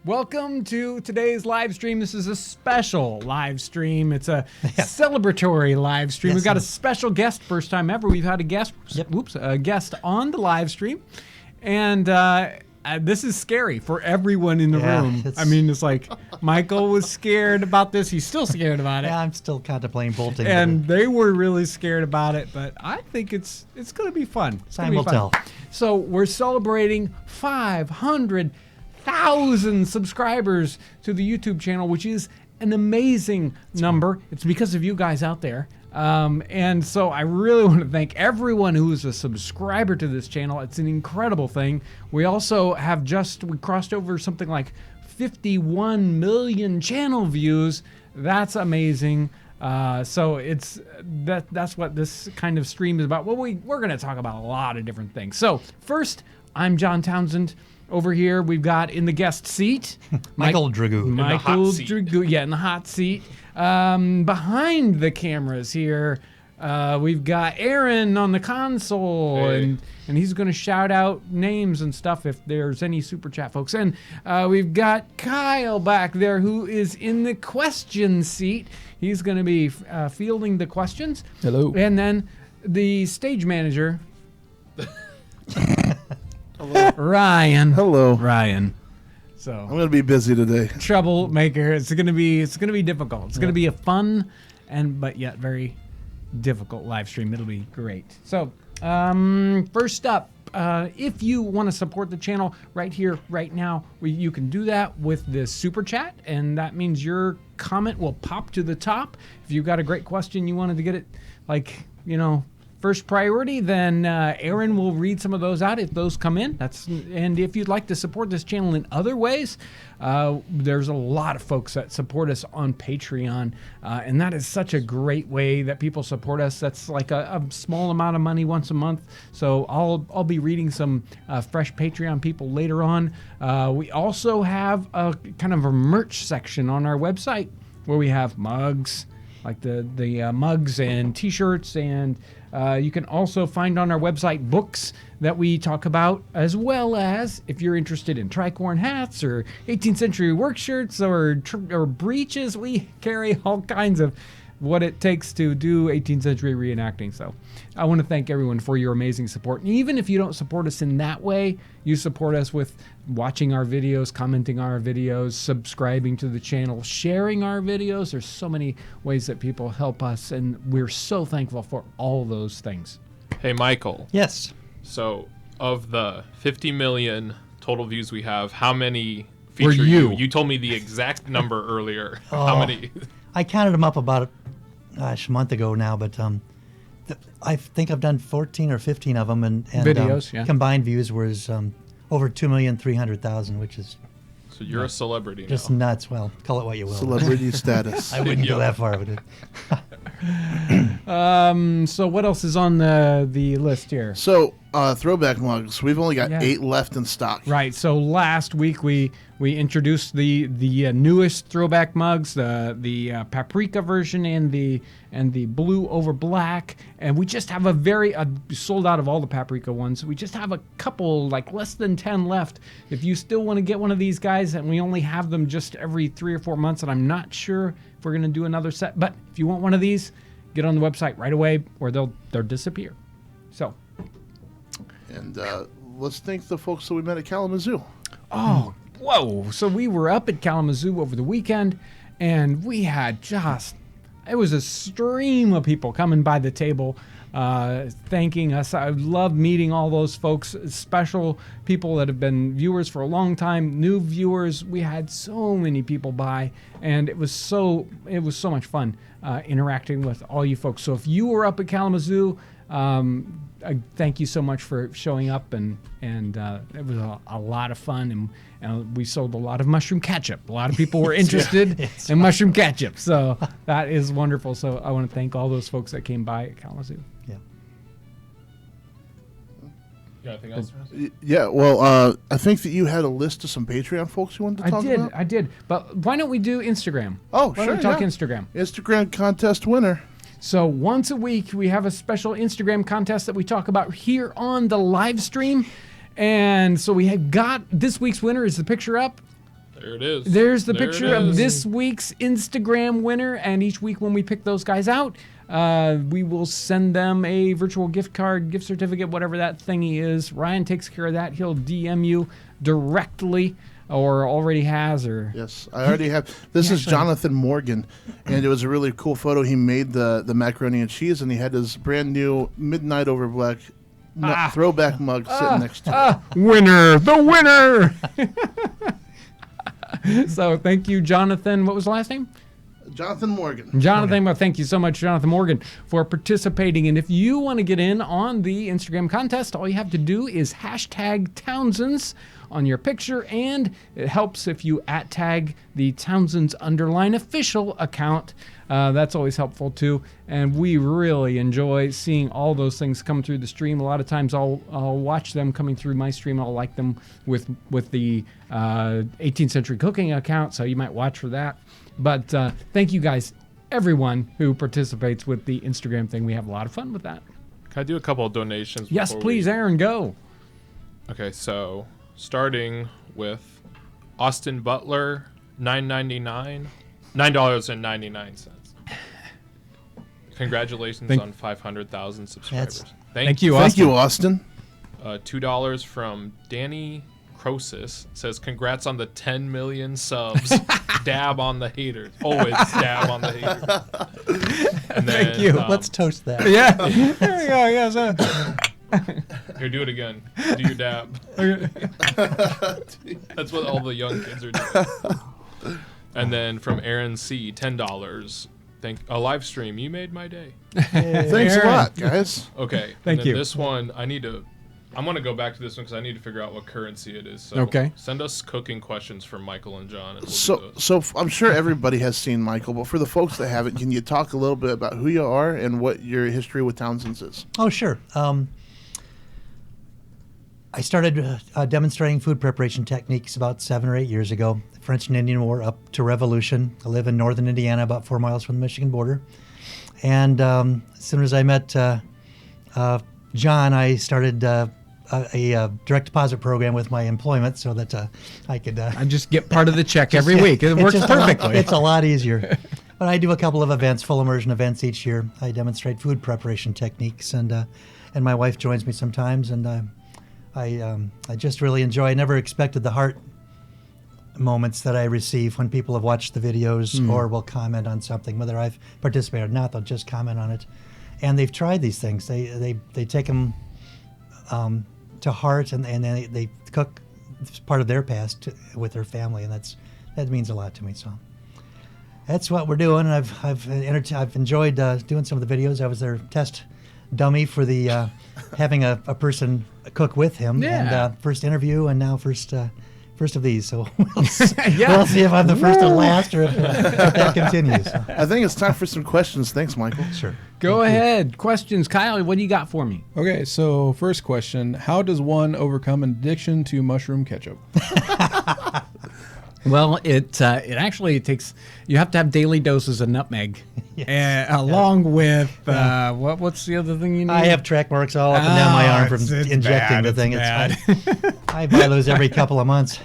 Welcome to today's live stream. This is a special live stream. It's a celebratory live stream. Yes, We've got a special guest, first time ever. We've had a guest, a guest on the live stream, and this is scary for everyone in the room. I mean, it's like Michael was scared about this. He's still scared about it. Yeah, I'm still contemplating bolting. And they were really scared about it, but I think it's going to be fun. Time will tell. So we're celebrating 500,000 subscribers to the YouTube channel, which is an amazing number. It's because of you guys out there. And so I really want to thank everyone who is a subscriber to this channel. It's an incredible thing. We also have we crossed over something like 51 million channel views. That's amazing. So that's what this kind of stream is about. Well, we're going to talk about a lot of different things. So first, I'm John Townsend. Over here, we've got in the guest seat, Michael Dragoo. Michael Dragoo, in the hot seat. Behind the cameras here, we've got Aaron on the console, and he's going to shout out names and stuff if there's any super chat folks. And we've got Kyle back there, who is in the question seat. He's going to be fielding the questions. Hello. And then the stage manager. Ryan. Hello. Ryan. So I'm going to be busy today. Troublemaker. It's going to be difficult. It's going to be a fun but yet very difficult live stream. It'll be great. So, first up, if you want to support the channel right here, right now, you can do that with this super chat, and that means your comment will pop to the top. If you've got a great question, you wanted to get it, first priority, then Aaron will read some of those out if those come in. And if you'd like to support this channel in other ways, there's a lot of folks that support us on Patreon, and that is such a great way that people support us. That's like a small amount of money once a month. So I'll be reading some fresh Patreon people later on. We also have a kind of a merch section on our website where we have mugs, like the mugs and T-shirts, and you can also find on our website books that we talk about, as well as if you're interested in tricorn hats or 18th century work shirts or breeches, we carry all kinds of what it takes to do 18th century reenacting. So I want to thank everyone for your amazing support. And even if you don't support us in that way, you support us with watching our videos, commenting our videos, subscribing to the channel, sharing our videos. There's so many ways that people help us, and we're so thankful for all those things. Hey, Michael. Yes. So of the 50 million total views we have, how many feature Were you? You told me the exact number earlier. How many? I counted them up about a month ago now, but I think I've done 14 or 15 of them, and videos, combined views was over 2,300,000, which is So you're a celebrity just now. nuts. Well, call it what you will. Celebrity status. I wouldn't go that far with it. So what else is on the list here? So, throwback mugs. We've only got 8 left in stock. Right. So last week we introduced the newest throwback mugs, the paprika version and the blue over black, and we just have sold out of all the paprika ones. We just have a couple, like less than 10 left. If you still want to get one of these guys, and we only have them just every 3 or 4 months, and I'm not sure if we're going to do another set, but if you want one of these, get on the website right away, or they'll disappear. So. And let's thank the folks that we met at Kalamazoo. Oh, whoa. So we were up at Kalamazoo over the weekend, and we had it was a stream of people coming by the table thanking us. I love meeting all those folks, special people that have been viewers for a long time, new viewers. We had so many people by, and it was so much fun interacting with all you folks. So if you were up at Kalamazoo, thank you so much for showing up, and it was a lot of fun, and we sold a lot of mushroom ketchup. A lot of people were interested in mushroom ketchup, so that is wonderful. So I want to thank all those folks that came by at Kalamazoo. Yeah. You got anything else? Yeah, well, I think that you had a list of some Patreon folks you wanted to talk about. I did. But why don't we do Instagram? Oh, why sure. don't we talk Instagram? Instagram contest winner. So once a week, we have a special Instagram contest that we talk about here on the live stream. And so we have got this week's winner. Is the picture up? There it is. There's the There picture it of is. this week's Instagram winner, and each week when we pick those guys out, we will send them a virtual gift card, gift certificate, whatever that thingy is. Ryan takes care of that. He'll DM you directly, or already has, or... Yes, I already have. This is Jonathan Morgan, and it was a really cool photo. He made the macaroni and cheese, and he had his brand new Midnight Over Black throwback mug sitting next to it. Winner! The winner! So thank you, Jonathan. What was the last name? Jonathan Morgan. Jonathan, well, thank you so much, Jonathan Morgan, for participating. And if you want to get in on the Instagram contest, all you have to do is hashtag Townsend's on your picture, and it helps if you @tag the Townsend's _official account. That's always helpful too, and we really enjoy seeing all those things come through the stream. A lot of times I'll watch them coming through my stream. I'll like them with the 18th Century Cooking account, so you might watch for that. But thank you guys, everyone who participates with the Instagram thing. We have a lot of fun with that. Can I do a couple of donations? Yes, before please, Aaron, go. Okay, so starting with Austin Butler, $9.99. Congratulations on 500,000 subscribers. Thank you, Thank Austin. you, Austin. $2 from Danny Crosis says, congrats on the 10 million subs. Dab on the haters. Always dab on the haters. And then, Thank you. Let's toast that. Yeah. There we go. Yes. Here, do it again. Do your dab. That's what all the young kids are doing. And then from Aaron C, $10. A live stream. You made my day. Thanks a lot, guys. Okay. Thank and then you. This one, I'm going to go back to this one because I need to figure out what currency it is. So Okay. Send us cooking questions from Michael and John. And we'll do So, those. so I'm sure everybody has seen Michael, but for the folks that haven't, can you talk a little bit about who you are and what your history with Townsend's is? Oh, sure. I started demonstrating food preparation techniques about 7 or 8 years ago. The French and Indian War up to Revolution. I live in northern Indiana, about 4 miles from the Michigan border. And as soon as I met John, I started a direct deposit program with my employment so that I could... I just get part of the check every week. It It's works just a lot- perfectly. it's a lot easier. But I do a couple of events, full immersion events each year. I demonstrate food preparation techniques, and my wife joins me sometimes, and I just really enjoy. I never expected the heart moments that I receive when people have watched the videos or will comment on something, whether I've participated or not. They'll just comment on it, and they've tried these things. They take them to heart, and they cook part of their past with their family, and that means a lot to me. So that's what we're doing. And I've enjoyed doing some of the videos. I was their test dummy for the having a person cook with him. Yeah. And first interview, and now first of these. So we'll see, Yeah. we'll see if I'm the first and last, or if that continues. So. I think it's time for some questions. Thanks, Michael. Sure. Go ahead. Questions. Kyle, what do you got for me? Okay, so first question: how does one overcome an addiction to mushroom ketchup? Well, it actually takes, you have to have daily doses of nutmeg, along with, what's the other thing you need? I have track marks all up and down my arm from it's injecting bad, the thing. it's It's I buy those every couple of months.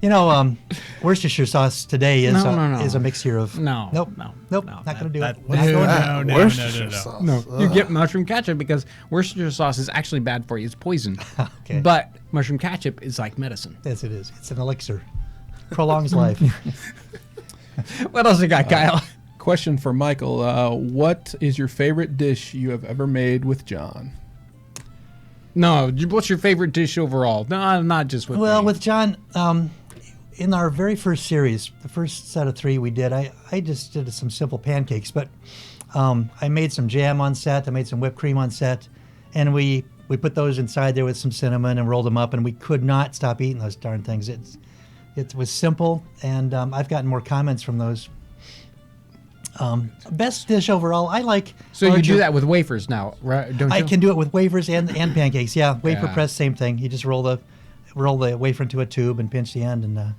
You know, Worcestershire sauce today is No. is a mixture of No, nope, no, nope, no, not going to do that- it. What's Not doing that? it. no. Worcestershire sauce. No, you get mushroom ketchup because Worcestershire sauce is actually bad for you. It's poison. Okay. But mushroom ketchup is like medicine. Yes, it is. It's an elixir. Prolongs life. What else you got, Kyle? Question for Michael: what is your favorite dish you have ever made with John? No, what's your favorite dish overall? No, not just with Well, me. with John, in our very first series, the first set of 3 we did, I just did some simple pancakes, but I made some jam on set, I made some whipped cream on set, and we put those inside there with some cinnamon and rolled them up, and we could not stop eating those darn things. It was simple, and I've gotten more comments from those. Best dish overall, I like. So you larger- do that with wafers now, right? Don't you? I can do it with wafers and pancakes. Yeah, wafer Yeah. press, same thing. You just roll the wafer into a tube and pinch the end, and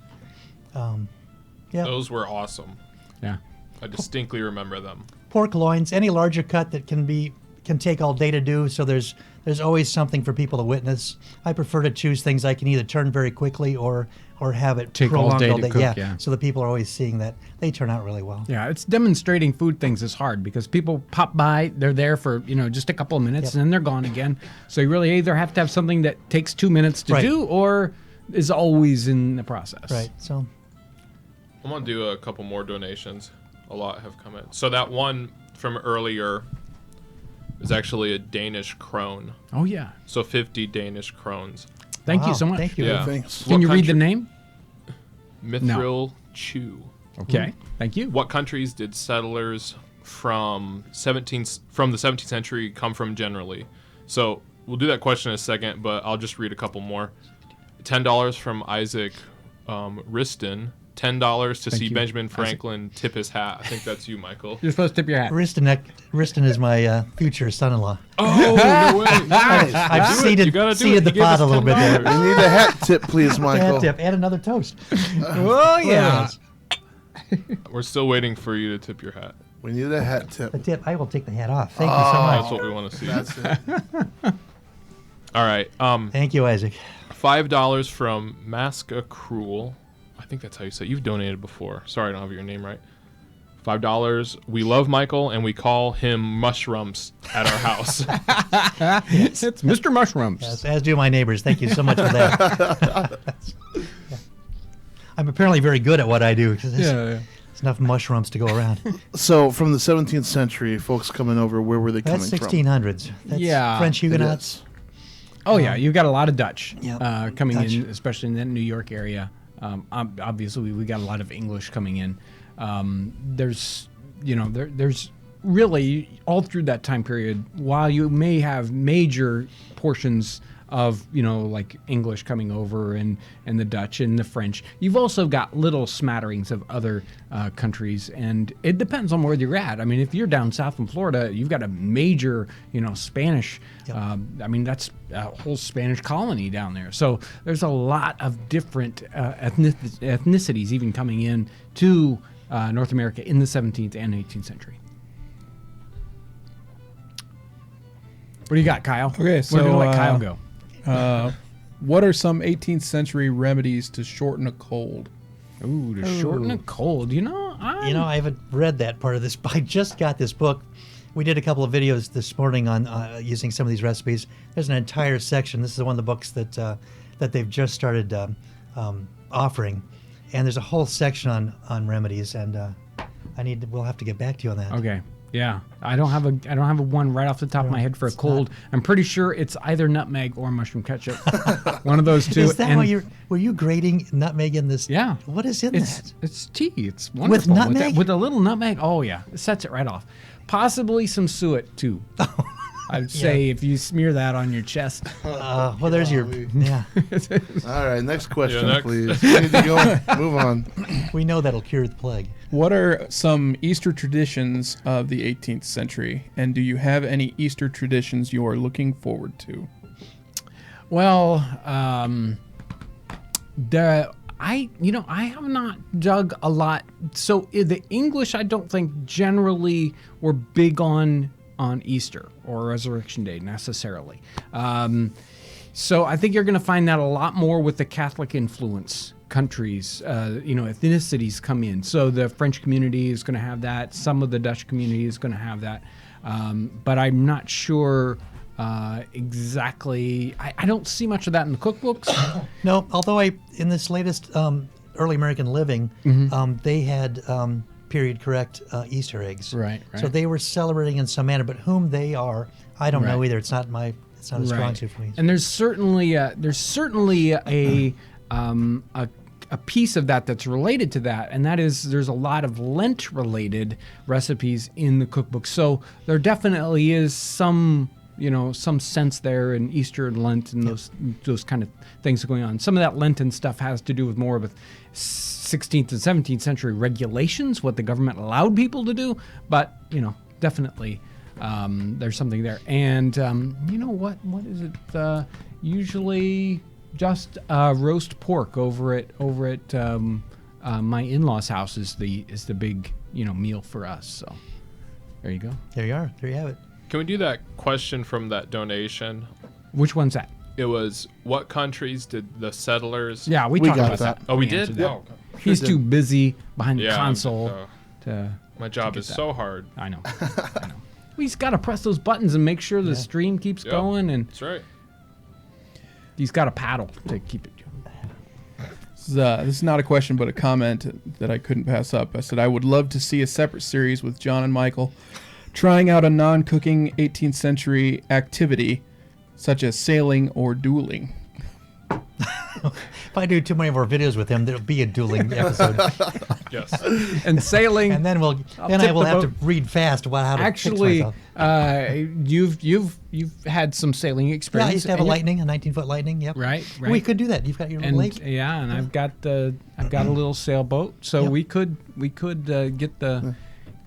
yeah. Those were awesome. Yeah. I distinctly remember them. Pork loins, any larger cut that can take all day to do. So there's there's always something for people to witness. I prefer to choose things I can either turn very quickly or have it Take all prolonged day to cook, Yeah. yeah. So the people are always seeing that. They turn out really well. Yeah, it's demonstrating food things is hard because people pop by, they're there for, just a couple of minutes Yep. and then they're gone again. So you really either have to have something that takes 2 minutes to Right. do or is always in the process. Right. So I'm gonna do a couple more donations. A lot have come in. So that one from earlier is actually a Danish krone. Oh, yeah. So 50 Danish krones. Thank wow, you so much. Thank you. Yeah. Thanks. Can you What read the country- name? Mithril Chew. Okay. Thank you. What countries did settlers from the 17th century come from generally? So we'll do that question in a second, but I'll just read a couple more. $10 from Isaac Riston. $10 to see you, Benjamin Franklin tip his hat. I think that's you, Michael. You're supposed to tip your hat. Riston is my future son-in-law. Oh, no way. Nice. I've Do it. You seeded gotta do seeded it. the He gave pot us a little bit there. $10. We need a hat tip, please, Michael. Hand tip. Add another toast. Oh, yeah. We're still waiting for you to tip your hat. We need a hat tip. The tip. I will take the hat off. Thank you so much. That's what we want to see. That's it. All right. Thank you, Isaac. $5 from Masca Cruel. I think that's how you say it. You've donated before. Sorry, I don't have your name right. $5. We love Michael, and we call him Mushrooms at our house. It's Mr. Mushrooms. Yes, as do my neighbors. Thank you so much for that. Yeah. I'm apparently very good at what I do because there's enough mushrooms to go around. So, from the 17th century, folks coming over, where were they That's coming 1600s. That's Yeah, French from? Huguenots. Oh, yeah. You've got a lot of Dutch Yep. coming Dutch. in, especially in that New York area. Obviously, we got a lot of English coming in. There's really all through that time period, while you may have major portions of, like English coming over and the Dutch and the French, you've also got little smatterings of other countries. And it depends on where you're at. I mean, if you're down south in Florida, you've got a major, Spanish. Yep. That's a whole Spanish colony down there. So there's a lot of different ethnicities even coming in to North America in the 17th and 18th century. What do you got, Kyle? Okay, so, we're gonna let Kyle go. What are some 18th century remedies to shorten a cold? Ooh, to shorten a cold. I haven't read that part of this, but I just got this book. We did a couple of videos this morning on using some of these recipes. There's an entire section. This is one of the books that they've just started offering, and there's a whole section on remedies. And we'll have to get back to you on that. Okay. Yeah, I don't have a one right off the top of my head for a cold. I'm pretty sure it's either nutmeg or mushroom ketchup. One of those two. Is that why were you grating nutmeg in this? Yeah. What is in that? It's tea. It's wonderful. nutmeg? With a little nutmeg. Oh yeah, it sets it right off. Possibly some suet too. I'd say if you smear that on your chest. Well, there's your yeah. All right, next question, next. please. We need to go. Move on. We know that'll cure the plague. What are some Easter traditions of the 18th century? And do you have any Easter traditions you are looking forward to? Well, I have not dug a lot. So the English, I don't think generally were big on Easter or Resurrection Day necessarily. So I think you're going to find that a lot more with the Catholic influence countries, ethnicities come in. So the French community is going to have that. Some of the Dutch community is going to have that. But I'm not sure exactly. I don't see much of that in the cookbooks. No, although in this latest Early American Living, they had period correct Easter eggs. Right. So they were celebrating in some manner, but whom they are, I don't know either. It's not a strong suit for me. And there's certainly a piece of that that's related to that, and that is there's a lot of Lent-related recipes in the cookbook. So there definitely is some sense there in Easter and Lent and those kind of things going on. Some of that Lenten stuff has to do with more with 16th and 17th century regulations, what the government allowed people to do. But definitely there's something there. And what is it? Usually just roast pork over at my in-laws' house is the big meal for us. So there you go. There you are. There you have it. Can we do that question from that donation? Which one's that? It was, what countries did the settlers... Yeah, we We talked got about that. that. Oh, we answered did? that. Oh, He's did. too busy behind the yeah. console to. My job get is that. so hard. I know. I know. We just got to press those buttons and make sure the stream keeps Yep. going, and That's right. he's got a paddle to keep it going. This is not a question, but a comment that I couldn't pass up. I said, I would love to see a separate series with John and Michael trying out a non-cooking 18th century activity, such as sailing or dueling. If I do too many of our videos with him, there'll be a dueling episode, Yes. And sailing. and then I tip will the have boat. to read fast about how to Actually, fix myself. you've had some sailing Yeah, experience. I used to have a and you- lightning, a 19-foot lightning. Yep. Right. We could do that. You've got your little And lake. yeah, and I've got a little sailboat, so Yep. we could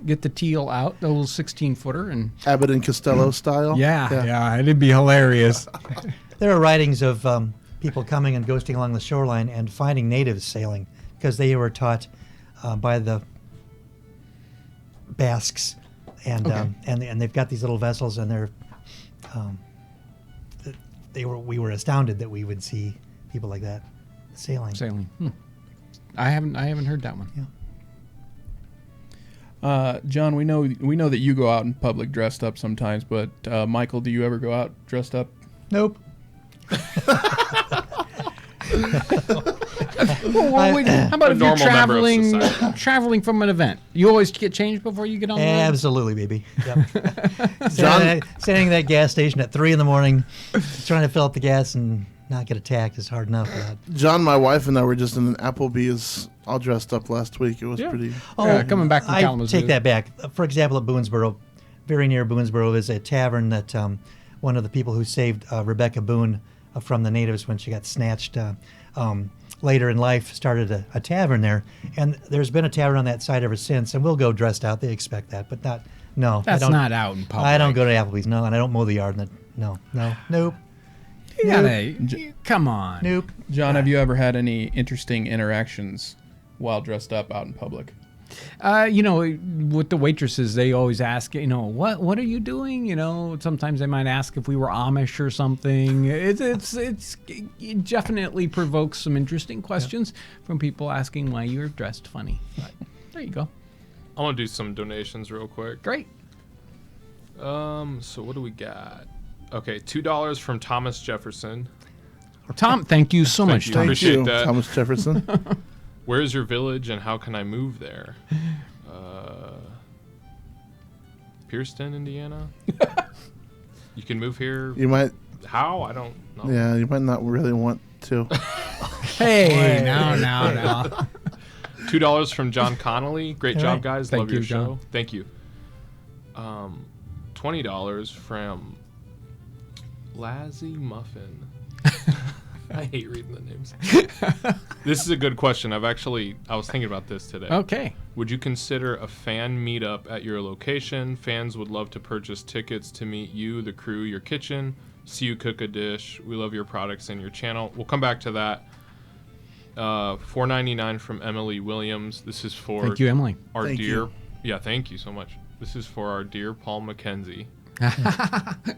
get the teal out, the little 16-footer, and Abbott and Costello style. yeah, it'd be hilarious. There are writings of people coming and ghosting along the shoreline and finding natives sailing because they were taught by the Basques, and and they've got these little vessels, and they're we were astounded that we would see people like that sailing. Sailing. I haven't heard that one. Yeah. John, we know that you go out in public dressed up sometimes, but Michael, do you ever go out dressed up? Nope. How about if you're normal member of society. traveling from an event? You always get changed before you get on the road? Absolutely, baby. Yep. standing at that gas station at 3 a.m, trying to fill up the gas and not get attacked is hard enough. John, my wife, and I were just in an Applebee's all dressed up last week. It was pretty. Coming back from I Kalamazoo. take that back. For example, at Boonesboro, very near Boonesboro, is a tavern that one of the people who saved Rebecca Boone from the natives when she got snatched later in life started a tavern there. And there's been a tavern on that side ever since, and we'll go dressed out. They expect that, but no. That's not out in public. I don't go to Applebee's, no, and I don't mow the yard. Nope. You gotta, come on. Nope. John, have you ever had any interesting interactions while dressed up out in public? With the waitresses, they always ask, what are you doing? Sometimes they might ask if we were Amish or something. It definitely provokes some interesting questions from people asking why you're dressed funny. But there you go. I want to do some donations real quick. Great. So what do we got? Okay, $2 from Thomas Jefferson. Tom, thank you so much, you. Tom. Thank Appreciate you, that. Thomas Jefferson. Where is your village and how can I move there? Pierceton, Indiana. You can move here. You might, How? I don't know. yeah, you might not really want to. Hey, now. $2 from John Connolly. Great All job, right. guys. Thank Love you, your John. show. Thank you. $20 from Lazzy Muffin. I hate reading the names. This is a good question. I was thinking about this today. Okay. Would you consider a fan meetup at your location? Fans would love to purchase tickets to meet you, the crew, your kitchen, see you cook a dish. We love your products and your channel. We'll come back to that. $4.99 from Emily Williams. This is for Thank you, Emily. our Thank dear. you. Yeah, thank you so much. This is for our dear Paul McKenzie.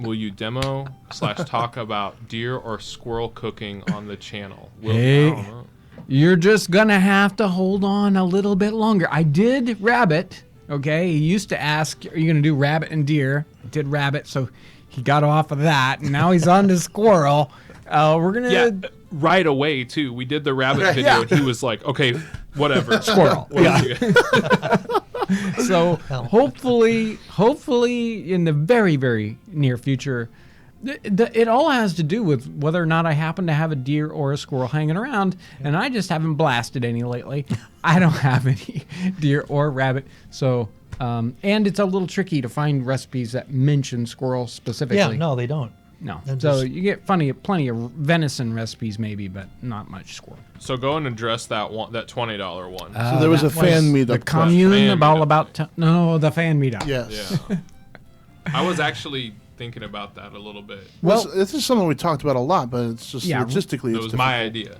Will you demo/talk about deer or squirrel cooking on the channel? Hey. I don't know. You're just gonna have to hold on a little bit longer. I did rabbit. Okay, he used to ask, "Are you gonna do rabbit and deer?" I did rabbit, so he got off of that, and now he's on to squirrel. We're gonna. Yeah, right away too. We did the rabbit video, and he was like, "Okay, whatever." Squirrel. Yeah. So hopefully, in the very, very near future, it all has to do with whether or not I happen to have a deer or a squirrel hanging around, and I just haven't blasted any lately. I don't have any deer or rabbit, so and it's a little tricky to find recipes that mention squirrel specifically. Yeah, no, they don't. No. They're So just- you get plenty of venison recipes maybe, but not much squirrel. So go and address that $20 one. So there was a that fan meetup. The commune fan about meetup. about the fan meetup. Yes. Yeah. I was actually thinking about that a little bit. Well, this is something we talked about a lot, but it's just Yeah, logistically. It it's was difficult. my idea.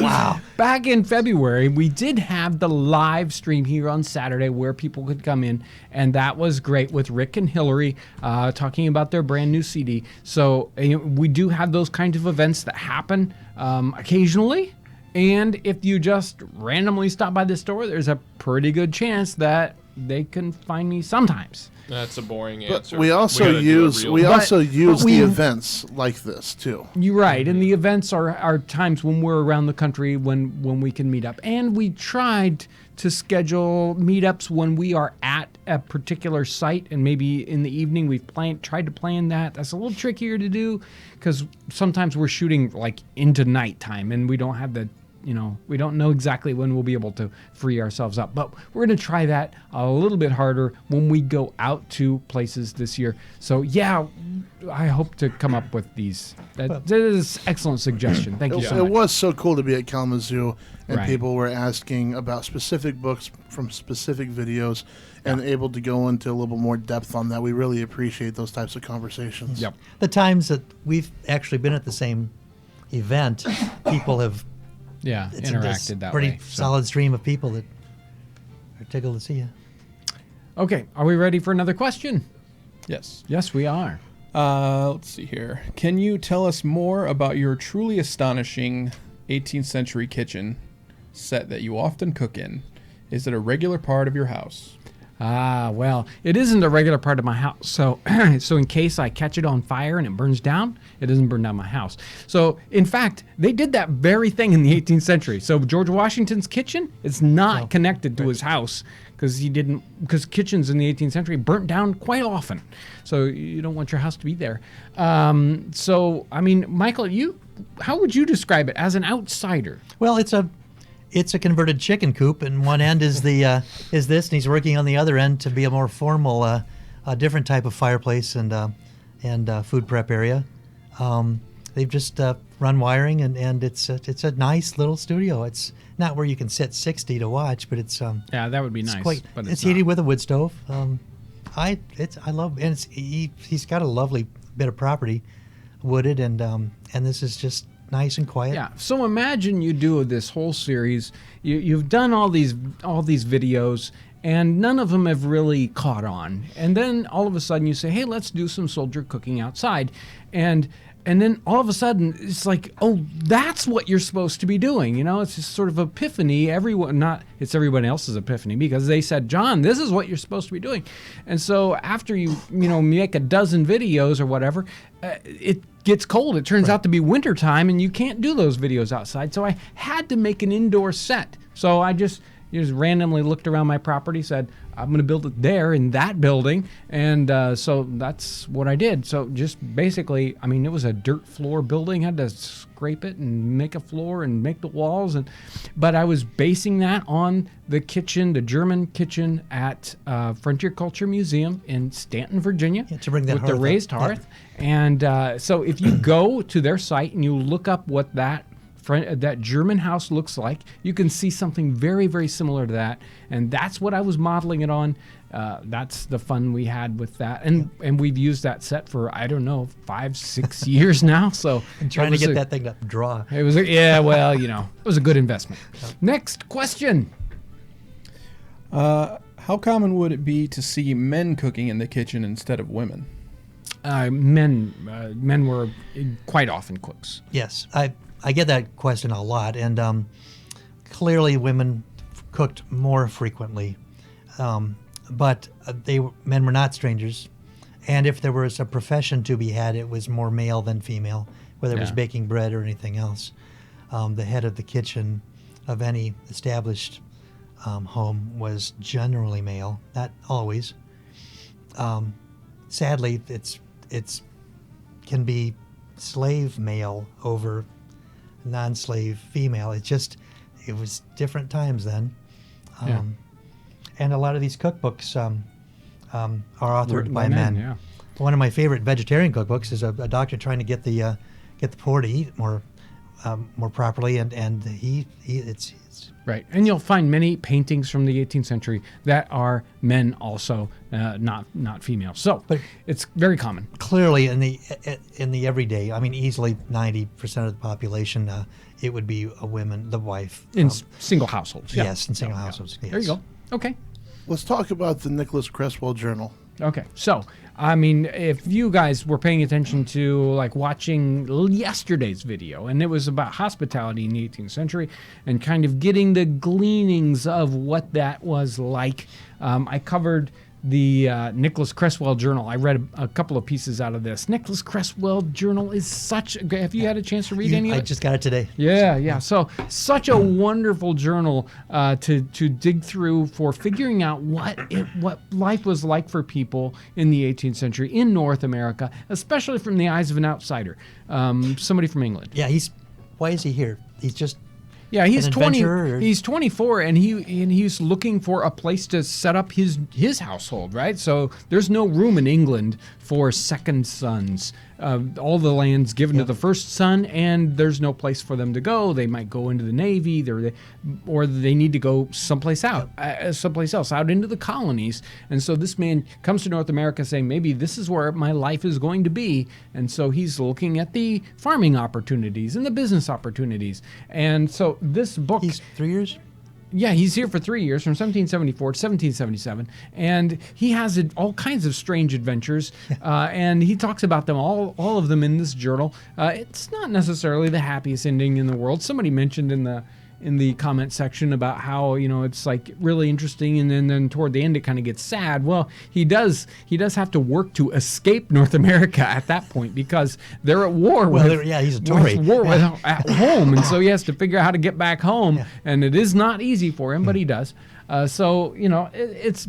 Wow. Back in February, we did have the live stream here on Saturday where people could come in, and that was great with Rick and Hillary talking about their brand new CD. So we do have those kinds of events that happen occasionally. And if you just randomly stop by the store, there's a pretty good chance that they can find me sometimes. That's a boring But answer. we also gotta do it use real. we also use we- the events like this too. You're right, and the events are times when we're around the country when we can meet up. And we tried to schedule meetups when we are at a particular site, and maybe in the evening we've tried to plan that. That's a little trickier to do because sometimes we're shooting like into nighttime, and we don't have the we don't know exactly when we'll be able to free ourselves up. But we're going to try that a little bit harder when we go out to places this year. So, yeah, I hope to come up with these. That is an excellent suggestion. Thank you so It much. was so cool to be at Kalamazoo, and Right. people were asking about specific books from specific videos, and able to go into a little bit more depth on that. We really appreciate those types of conversations. Yep. The times that we've actually been at the same event, people have Yeah, it's interacted a that pretty way. So. solid stream of people that are tickled to see you. Okay, are we ready for another question? Yes. Yes, we are. Let's see here. Can you tell us more about your truly astonishing 18th century kitchen set that you often cook in? Is it a regular part of your house? Well, it isn't a regular part of my house. So, so in case I catch it on fire and it burns down, it doesn't burn down my house. So, in fact, they did that very thing in the 18th century. So, George Washington's kitchen is not connected to his house because kitchens in the 18th century burnt down quite often. So, you don't want your house to be there. So, I mean, Michael, how would you describe it as an outsider? Well, it's a converted chicken coop, and one end is is this, and he's working on the other end to be a more formal, a different type of fireplace and food prep area. They've just run wiring, and it's a nice little studio. It's not where you can sit 60 to watch, but it's Yeah, that would be it's nice. But it's not. heated with a wood stove. I love, and he's got a lovely bit of property, wooded, and this is just nice and quiet. Yeah. So imagine you do this whole series. You've done all these videos, and none of them have really caught on. And then all of a sudden you say, "Hey, let's do some soldier cooking outside," and then all of a sudden it's like, "Oh, that's what you're supposed to be doing." It's just sort of epiphany. It's everybody else's epiphany because they said, "John, this is what you're supposed to be doing." And so after you make a dozen videos or whatever, it gets cold. It turns out to be wintertime, and you can't do those videos outside. So I had to make an indoor set. So I just randomly looked around my property, said, I'm going to build it there in that building. And so that's what I did. So just basically, it was a dirt floor building. I had to scrape it and make a floor and make the walls. But I was basing that on the kitchen, the German kitchen at Frontier Culture Museum in Stanton, Virginia. Yeah, to bring that with hearth the up. raised Yeah. hearth. And so if you go to their site and you look up what that German house looks like, you can see something very, very similar to that. And that's what I was modeling it on. That's the fun we had with that. And we've used that set for, 5-6 years now. So And trying to get that thing to draw. It was it was a good investment. Next question. How common would it be to see men cooking in the kitchen instead of women? Men were quite often cooks. Yes, I get that question a lot, and clearly women cooked more frequently, but men were not strangers, and if there was a profession to be had, it was more male than female, whether it was Yeah. baking bread or anything else. The head of the kitchen of any established home was generally male, not always. Sadly, it's can be slave male over non-slave female. It was different times then. Yeah. And a lot of these cookbooks are authored Written by men. Yeah. One of my favorite vegetarian cookbooks is a doctor trying to get the poor to eat more more properly, and it's Right, and you'll find many paintings from the 18th century that are men also, not female. So, But- it's very common. clearly in the everyday. I mean, easily 90% of the population, it would be a woman, the wife. In single households. Yeah. Yes, in single households. Yes. There you go. Okay. Let's talk about the Nicolas Cresswell journal. Okay. So, I mean, if you guys were paying attention to like watching yesterday's video, and it was about hospitality in the 18th century and kind of getting the gleanings of what that was like, I covered the Nicolas Cresswell journal. I read a couple of pieces out of this. Nicolas Cresswell journal is such a great. Have you had a chance to read any of I it? just got it today. Yeah. So such a wonderful journal to dig through for figuring out what life was like for people in the 18th century in North America, especially from the eyes of an outsider, somebody from England. Yeah, why is he here? He's just Yeah, he's an 20. adventurer, or- He's 24, and he's looking for a place to set up his household. Right, so there's no room in England for second sons. All the land's given to the first son, and there's no place for them to go. They might go into the Navy, or they need to go someplace else, out into the colonies. And so this man comes to North America saying, maybe this is where my life is going to be. And so he's looking at the farming opportunities and the business opportunities. And so this book, he's 3 years. yeah, he's here for 3 years, from 1774 to 1777, and he has all kinds of strange adventures, and he talks about them, all of them in this journal. It's not necessarily the happiest ending in the world. Somebody mentioned in the comment section about how, it's like really interesting, and then toward the end it kind of gets sad. Well, he does have to work to escape North America at that point, because they're at war he's a Tory. at home, and so he has to figure out how to get back home, and it is not easy for him, but he does. So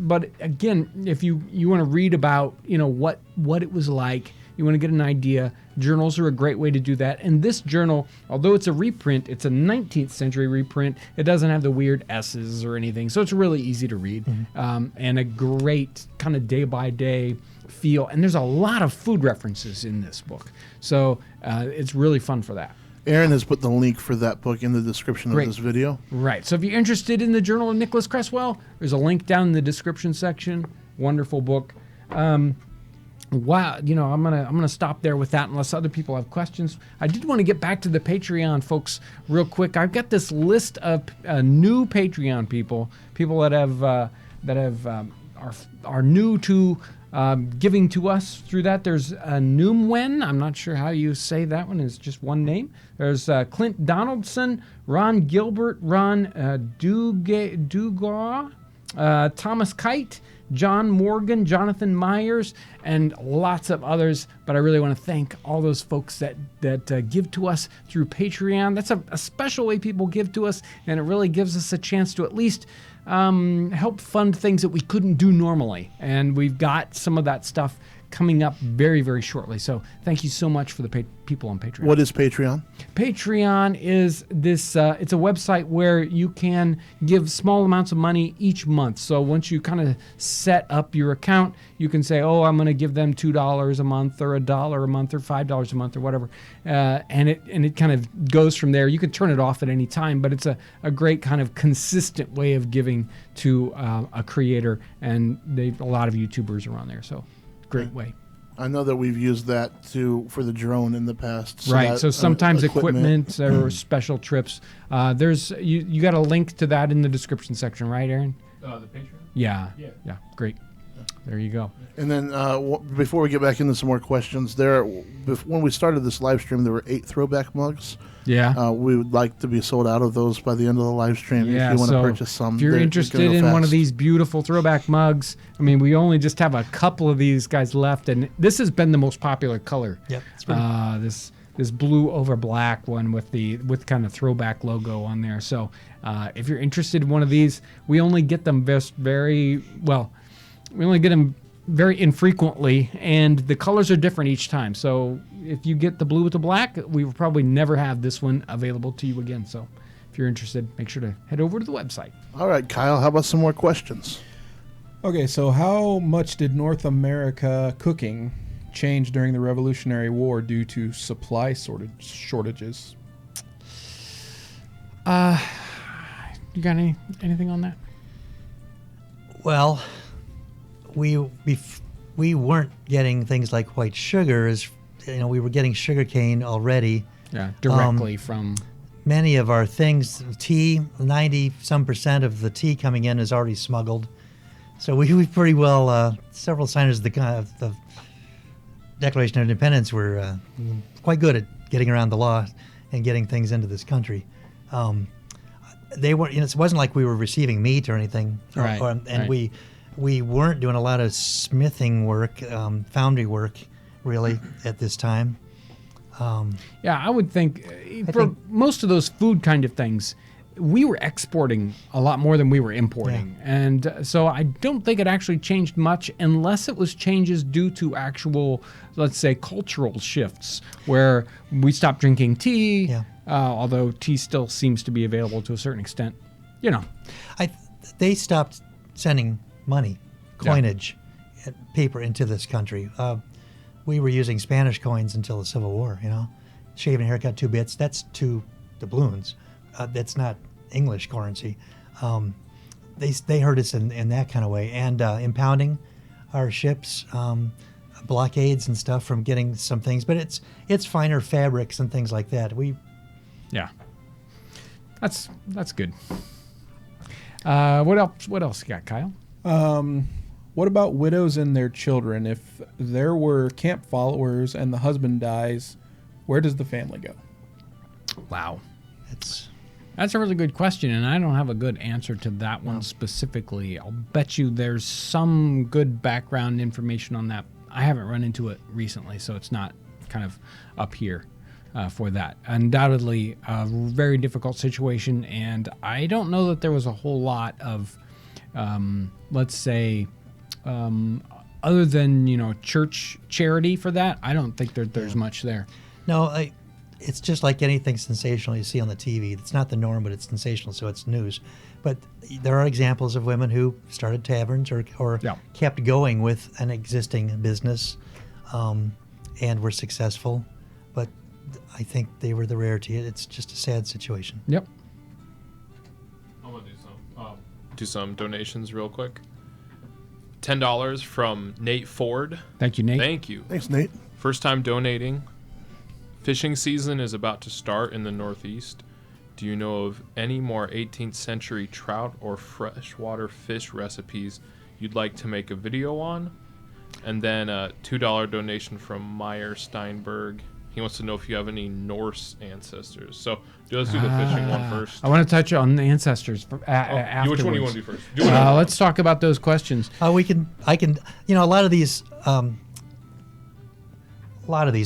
but again, if you want to read about what it was like, you want to get an idea, journals are a great way to do that. And this journal, although it's a reprint, it's a 19th century reprint. It doesn't have the weird S's or anything, so it's really easy to read, and a great kind of day-by-day feel. And there's a lot of food references in this book, so it's really fun for that. Aaron has put the link for that book in the description Great. of this video. Right, so if you're interested in the Journal of Nicolas Cresswell, there's a link down in the description section. Wonderful book. Wow, I'm gonna stop there with that unless other people have questions. I did want to get back to the Patreon folks real quick. I've got this list of new Patreon people that are new to giving to us through that. There's Noomwen. I'm not sure how you say that one. It's just one name. There's Clint Donaldson, Ron Gilbert, Ron Dugaw, Thomas Kite, John Morgan, Jonathan Myers, and lots of others. But I really want to thank all those folks that give to us through Patreon. That's a special way people give to us, and it really gives us a chance to at least help fund things that we couldn't do normally. And we've got some of that stuff coming up very, very shortly. So thank you so much for the people on Patreon. What is Patreon? Patreon is this, it's a website where you can give small amounts of money each month. So once you kind of set up your account, you can say, I'm going to give them $2 a month or $1 a month or $5 a month or whatever. And it kind of goes from there. You can turn it off at any time, but it's a great kind of consistent way of giving to a creator. And a lot of YouTubers are on there. So great way. I know that we've used that for the drone in the past. So sometimes equipment or special trips. There's you got a link to that in the description section, right, Aaron? The Patreon? Yeah, great. There you go. And then before we get back into some more questions, when we started this live stream, there were 8 throwback mugs. Yeah. We would like to be sold out of those by the end of the live stream. Yeah, if you want to so purchase some, if you're interested in one of these beautiful throwback mugs, I mean, we only just have a couple of these guys left, and this has been the most popular color. Yep. It's pretty This blue over black one with kind of throwback logo on there. So if you're interested in one of these, we only get them very infrequently, and the colors are different each time. So if you get the blue with the black, we will probably never have this one available to you again. So if you're interested, make sure to head over to the website. All right, Kyle, how about some more questions? Okay, so how much did North America cooking change during the Revolutionary War due to supply shortages? You got anything on that? Well, we weren't getting things like white sugar, as we were getting sugar cane already. Yeah, directly from. Many of our things, tea, 90% of the tea coming in is already smuggled. So we pretty well, several signers of the Declaration of Independence were quite good at getting around the law and getting things into this country. They weren't. It wasn't like we were receiving meat or anything. Right. And we weren't doing a lot of smithing work, foundry work, really, at this time. Yeah, I would think most of those food kind of things, we were exporting a lot more than we were importing. Yeah. And so I don't think it actually changed much unless it was changes due to actual, let's say, cultural shifts where we stopped drinking tea, although tea still seems to be available to a certain extent. They stopped sending money, coinage, paper into this country. We were using Spanish coins until the Civil War, Shave and haircut 2 bits, that's 2 doubloons. That's not English currency. They hurt us in that kind of way. And impounding our ships, blockades and stuff from getting some things. But it's finer fabrics and things like that. Yeah. That's good. What else you got, Kyle? What about widows and their children? If there were camp followers and the husband dies, where does the family go? Wow. That's a really good question, and I don't have a good answer to that one specifically. I'll bet you there's some good background information on that. I haven't run into it recently, so it's not kind of up here for that. Undoubtedly a very difficult situation, and I don't know that there was a whole lot of, let's say, other than church charity for that. I don't think there's much there. No, it's just like anything sensational you see on the TV. It's not the norm, but it's sensational, so it's news. But there are examples of women who started taverns or kept going with an existing business and were successful. But I think they were the rarity. It's just a sad situation. Yep. I'm going to do some donations real quick. $10 from Nate Ford. Thank you, Nate. Thank you. Thanks, Nate. First time donating. Fishing season is about to start in the Northeast. Do you know of any more 18th century trout or freshwater fish recipes you'd like to make a video on? And then a $2 donation from Meyer Steinberg. He wants to know if you have any Norse ancestors. So let's do the fishing one first. I want to touch on the ancestors afterwards. Which one do you want to do first? Let's talk about those questions. I can. A lot of these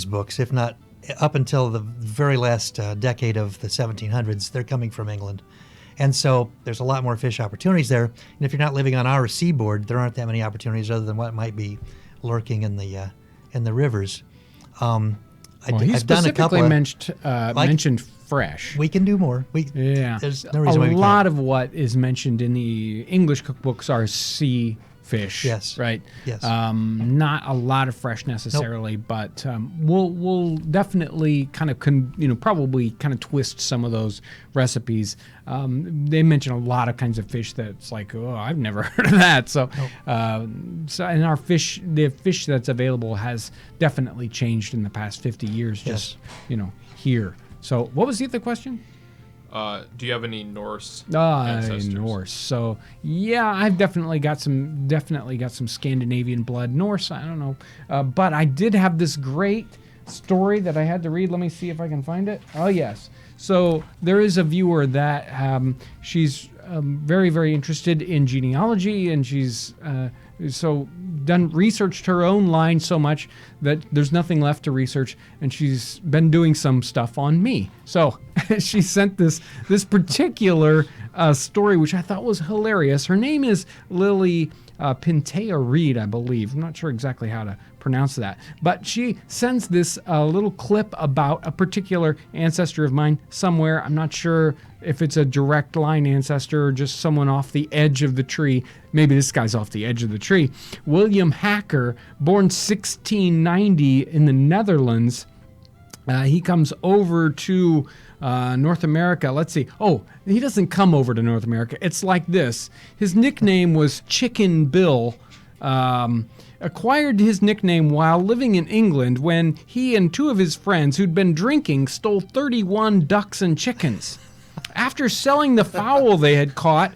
books, if not up until the very last decade of the 1700s, they're coming from England. And so there's a lot more fish opportunities there. And if you're not living on our seaboard, there aren't that many opportunities other than what might be lurking in the rivers. He specifically mentioned fresh. We can do more. There's no reason why we can't. A lot of what is mentioned in the English cookbooks are sea fish. Yes. Right. Yes. Not a lot of fresh necessarily, but we'll definitely kind of probably kind of twist some of those recipes. They mention a lot of kinds of fish that's like, oh, I've never heard of that. So, and our fish, the fish that's available has definitely changed in the past 50 years. Yes. Just here. So, what was the other question? Do you have any Norse ancestors? Norse. So I've definitely got some Scandinavian blood. Norse, I don't know, but I did have this great story that I had to read. Let me see if I can find it. Oh yes. So there is a viewer that she's very, very interested in genealogy, and she's researched her own line so much that there's nothing left to research, and she's been doing some stuff on me. So she sent this particular story, which I thought was hilarious. Her name is Lily Pintea Reed, I believe. I'm not sure exactly how to pronounce that, but she sends this little clip about a particular ancestor of mine somewhere. I'm not sure if it's a direct line ancestor or just someone off the edge of the tree. Maybe this guy's off the edge of the tree. William Hacker, born 1690 in the Netherlands, He comes over to North America. Let's see. Oh, he doesn't come over to North America. It's like this. His nickname was Chicken Bill. Acquired his nickname while living in England when he and two of his friends who'd been drinking stole 31 ducks and chickens. After selling the fowl they had caught,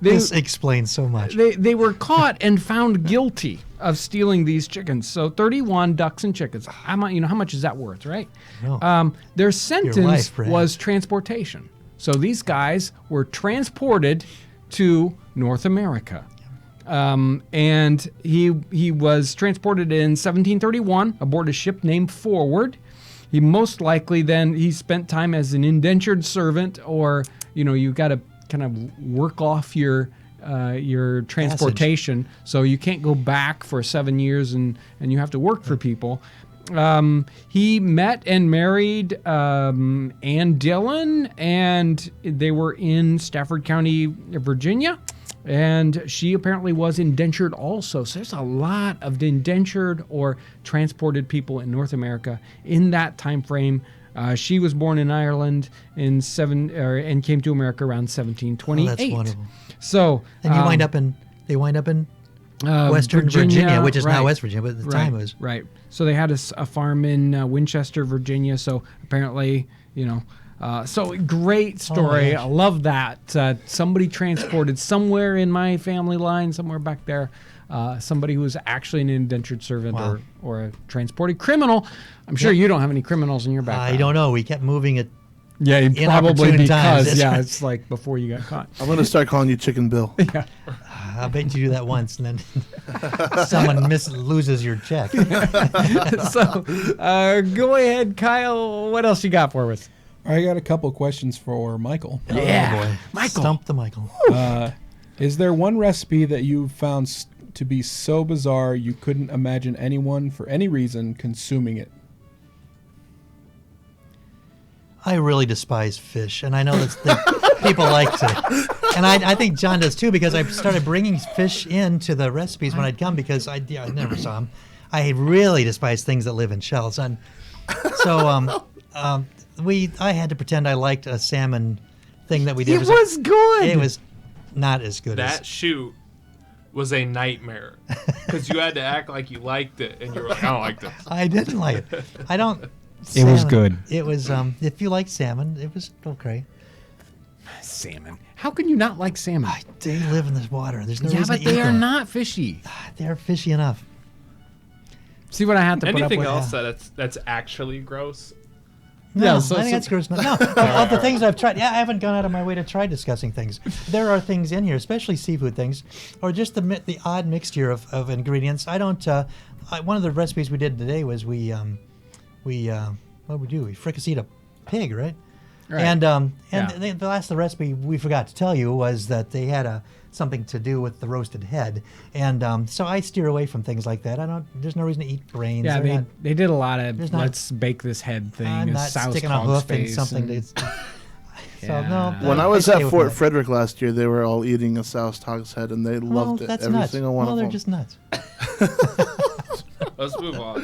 This explains so much. they were caught and found guilty of stealing these chickens. So 31 ducks and chickens. How much is that worth, right? No. Their sentence life, Brad. was transportation. So these guys were transported to North America. And he was transported in 1731 aboard a ship named Forward. He most likely he spent time as an indentured servant, or you got to kind of work off your transportation, so you can't go back for 7 years and you have to work for people. He met and married Ann Dillon, and they were in Stafford County, Virginia. And she apparently was indentured also. So there's a lot of indentured or transported people in North America in that time frame. She was born in Ireland and came to America around 1728. Oh, that's wonderful. So And they wind up in Western Virginia, which is right. now West Virginia, but at the time it was. Right. So they had a farm in Winchester, Virginia. So apparently, so great story. I love that. Somebody transported somewhere in my family line, somewhere back there, somebody who was actually an indentured servant or a transported criminal. I'm sure you don't have any criminals in your background. I don't know. We kept moving it. Yeah, probably inopportune times. because, That's right. it's like before you got caught. I'm going to start calling you Chicken Bill. Yeah. I bet you do that once, and then someone loses your check. So go ahead, Kyle. What else you got for us? I got a couple questions for Michael. Yeah, Oh, boy. Michael. Stump the Michael. Is there one recipe that you found to be so bizarre you couldn't imagine anyone, for any reason, consuming it? I really despise fish, and I know that people like to. And I think John does too, because I started bringing fish into the recipes when I'd come, because I never saw them. I really despise things that live in shells. And so I had to pretend I liked a salmon thing that we did. It was good. It was not as good That as. shoot was a nightmare because you had to act like you liked it, and you were like, I don't like this. I didn't like it. I don't. It was salmon. good. It was. If you like salmon, it was okay. Salmon. How can you not like salmon? They live in this water. There's no Yeah, reason but to eat they are them. not fishy. They're fishy enough. See what I had to put up Anything with? else that's actually gross? No, Yeah, I so- think that's gross. No, of the things I've tried, I haven't gone out of my way to try discussing things. There are things in here, especially seafood things, or just the odd mixture of ingredients. I don't. One of the recipes we did today was we what did we do? We fricasseed a pig, right? Right. And Yeah. the last the recipe we forgot to tell you was that they had something to do with the roasted head, and so I steer away from things like that. There's no reason to eat brains. Yeah, They're they did a lot of There's not- let's bake this head thing. I'm a not soused sticking a hog's hoof in face something. and- So Yeah. no. When I was stay at with Fort that. Frederick last year, they were all eating a soused hog's head, and they loved it. That's Every nuts. single one well, of they're them. just nuts. Let's move on.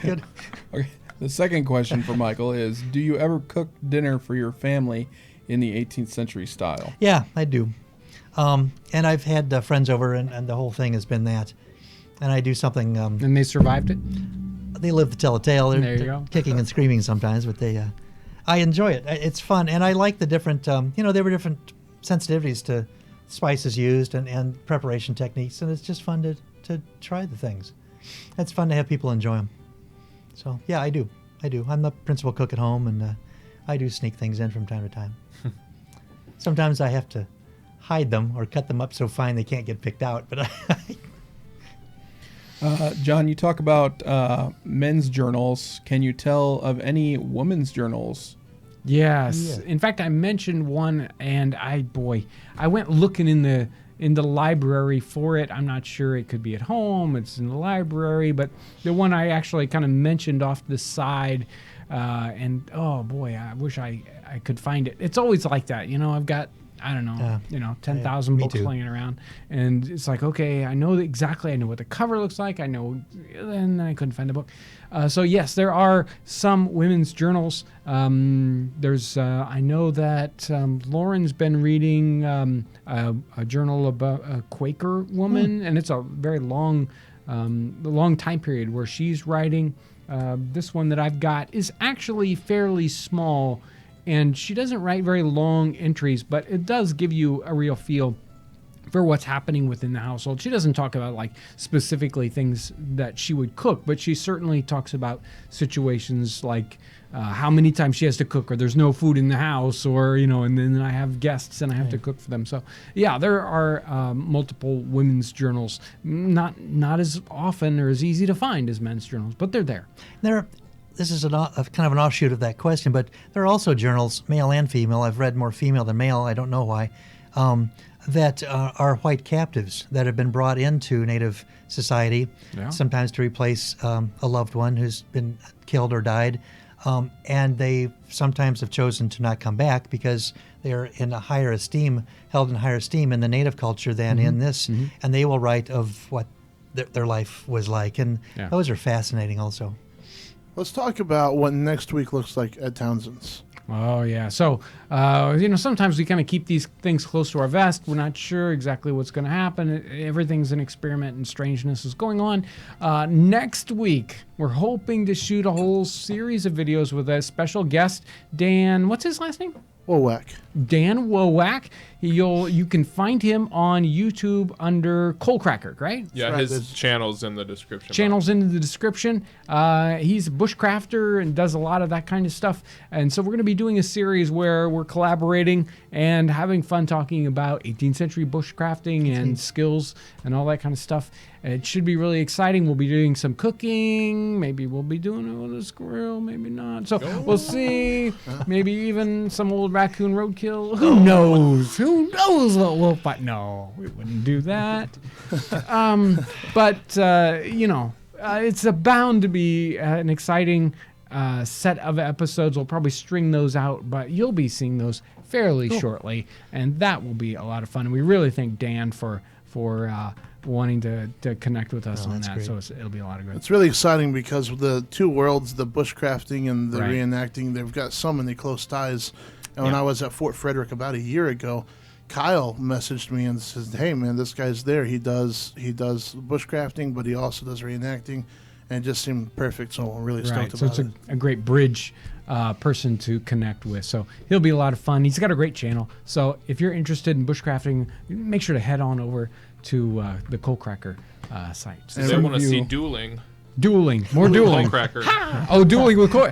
Good. Okay. The second question for Michael is, do you ever cook dinner for your family in the 18th century style? Yeah, I do. And I've had friends over, and the whole thing has been that. And I do something. And they survived it. They live to tell a tale. They're, There you they're go. kicking and screaming sometimes, but I enjoy it. It's fun, and I like the different. There were different sensitivities to spices used and preparation techniques, and it's just fun to try the things. It's fun to have people enjoy them. So yeah, I do. I'm the principal cook at home, and I do sneak things in from time to time. Sometimes I have to hide them or cut them up so fine they can't get picked out. But John, you talk about men's journals. Can you tell of any women's journals? Yes. Yeah. In fact, I mentioned one, and I went looking in the library for it. I'm not sure. It could be at home. It's in the library, but the one I actually kind of mentioned off the side, and oh boy, I wish I could find it. It's always like that, I've got I don't know, 10,000 me books too. laying around. And it's like, okay, I know what the cover looks like. I know, and I couldn't find the book. So yes, there are some women's journals. I know that Lauren's been reading a journal about a Quaker woman, and it's a very long time period where she's writing. This one that I've got is actually fairly small, and she doesn't write very long entries, but it does give you a real feel for what's happening within the household. She doesn't talk about like specifically things that she would cook, but she certainly talks about situations like how many times she has to cook, or there's no food in the house, or and then I have guests and I have to cook for them. So yeah, there are multiple women's journals, not as often or as easy to find as men's journals, but they're there. This is kind of an offshoot of that question, but there are also journals, male and female. I've read more female than male. I don't know why. That are white captives that have been brought into Native society, sometimes to replace a loved one who's been killed or died. And they sometimes have chosen to not come back because they're in a higher esteem, held in higher esteem in the Native culture than in this. Mm-hmm. And they will write of what their life was like. And those are fascinating also. Let's talk about what next week looks like at Townsend's. Oh, yeah. So, sometimes we kind of keep these things close to our vest. We're not sure exactly what's going to happen. Everything's an experiment and strangeness is going on. Next week, we're hoping to shoot a whole series of videos with a special guest, Dan. What's his last name? Wowak. Dan Wowak. You can find him on YouTube under Coal Cracker, right? Yeah, right. his channel's in the description. Channel's in the description. He's a bushcrafter and does a lot of that kind of stuff. And so we're going to be doing a series where we're collaborating and having fun talking about 18th century bushcrafting and skills and all that kind of stuff. It should be really exciting. We'll be doing some cooking. Maybe we'll be doing it with a squirrel. Maybe not. So we'll see. Maybe even some old raccoon roadkill. Who knows? Who knows what we'll find? No, we wouldn't do that. It's bound to be an exciting set of episodes. We'll probably string those out, but you'll be seeing those fairly shortly, and that will be a lot of fun. And we really thank Dan for wanting to connect with us on that. Great. So it'll be a lot of good. It's really exciting because the two worlds, the bushcrafting and the Right. reenacting, they've got so many close ties. And when I was at Fort Frederick about a year ago, Kyle messaged me and says, "Hey man, this guy's there. He does bushcrafting, but he also does reenacting," and it just seemed perfect. So I'm really stoked So about it's it. a great bridge person to connect with. So he'll be a lot of fun. He's got a great channel. So if you're interested in bushcrafting, make sure to head on over to the Coal Cracker site. So They want to see dueling. More dueling. Coal Cracker. Oh, dueling with Coal.